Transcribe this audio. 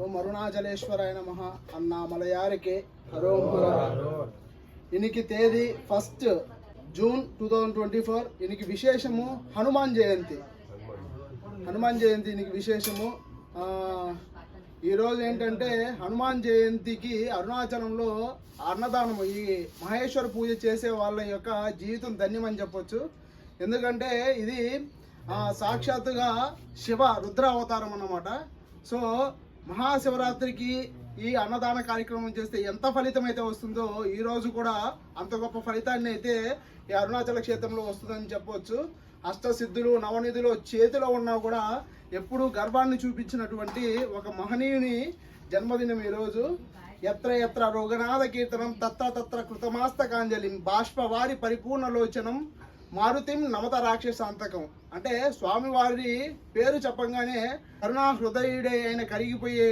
ஓம் அருணாச்சலேஸ்வராய நமஹ அண்ணாமலையாருக்கு ஹரோம். இன்னைக்கு తేదీ 1 జూన్ 2024. இன்னைக்கு విశేషము హనుమాన్ జయంతి. இன்னைకి విశేషము. ఈరోజు ఏంటంటే హనుమాన్ జయంతికి అరుణాచలంలో అన్నదానము, ఈ మహేశ్వర పూజ చేసే వాళ్ళ యొక్క జీవితం ధన్యమని చెప్పొచ్చు. ఎందుకంటే ఇది సాక్షాత్తుగా శివ రుద్ర అవతారం అన్నమాట. సో మహాశివరాత్రికి ఈ అన్నదాన కార్యక్రమం చేస్తే ఎంత ఫలితం అయితే వస్తుందో ఈ రోజు కూడా అంత గొప్ప ఫలితాన్ని అయితే ఈ అరుణాచల క్షేత్రంలో వస్తుందని చెప్పవచ్చు. అష్టసిద్ధులు నవనిధులు చేతిలో ఉన్నా కూడా ఎప్పుడు గర్వాన్ని చూపించినటువంటి ఒక మహనీయుని జన్మదినం ఈరోజు. ఎత్ర ఎత్ర రోగనాథ కీర్తనం తత్ర తత్ర కృతమాస్తకాంజలిం బాష్పవారి పరిపూర్ణలోచనం మారుతిం నమత రాక్షసాంతకం. అంటే స్వామివారి పేరు చెప్పంగానే కరుణా హృదయుడే అయిన కరిగిపోయే